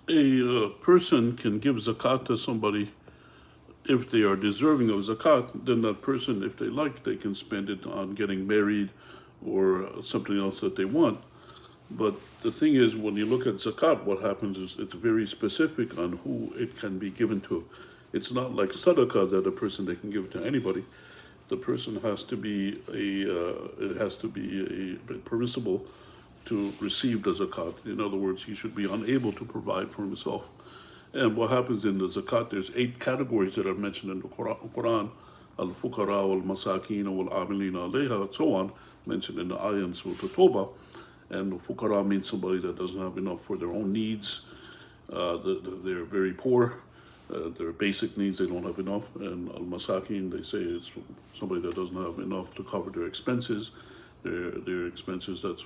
A person can give zakat to somebody if they are deserving of zakat. Then that person, if they like, they can spend it on getting married or something else that they want. But the thing is, when you look at zakat, what happens is it's very specific on who it can be given to. It's not like sadaqah that a person they can give to anybody. The person has to be it has to be a permissible to receive the zakat. In other words, he should be unable to provide for himself. And what happens in the zakat, there's 8 categories that are mentioned in the Quran. Al-Fuqara, wal-Masakin, wal-Amilina alayha, and so on, mentioned in the ayah in Surah Tawbah. And Fuqara means somebody that doesn't have enough for their own needs. They're very poor. Their basic needs, they don't have enough. And Al-Masakin, they say it's somebody that doesn't have enough to cover their expenses. Their expenses, that's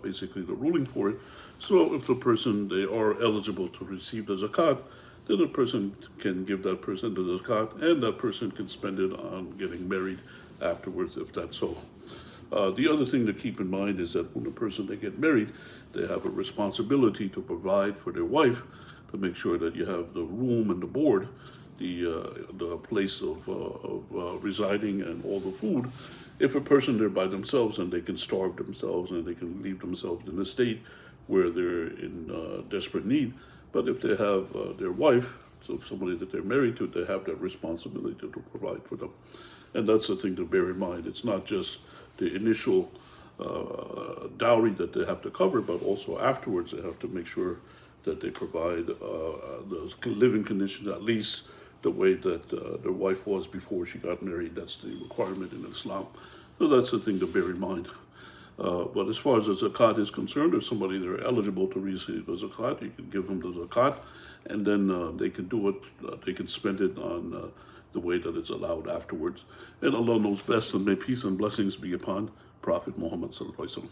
basically the ruling for it. So if the person, they are eligible to receive the zakat, then the person can give that person the zakat, and that person can spend it on getting married afterwards, if that's so. The other thing to keep in mind is that when a person, they get married, they have a responsibility to provide for their wife, to make sure that you have the room and the board, the place of residing, and all the food. If a person, they're by themselves and they can starve themselves and they can leave themselves in a state where they're in desperate need, but if they have their wife, so somebody that they're married to, they have that responsibility to provide for them. And that's the thing to bear in mind. It's not just the initial dowry that they have to cover, but also afterwards they have to make sure that they provide those living conditions, at least the way that their wife was before she got married. That's the requirement in Islam. So that's the thing to bear in mind. But as far as the zakat is concerned, if somebody they're eligible to receive the zakat, you can give them the zakat, and then they can do it, they can spend it on the way that it's allowed afterwards. And Allah knows best, and may peace and blessings be upon Prophet Muhammad sallallahu alaihi wasallam.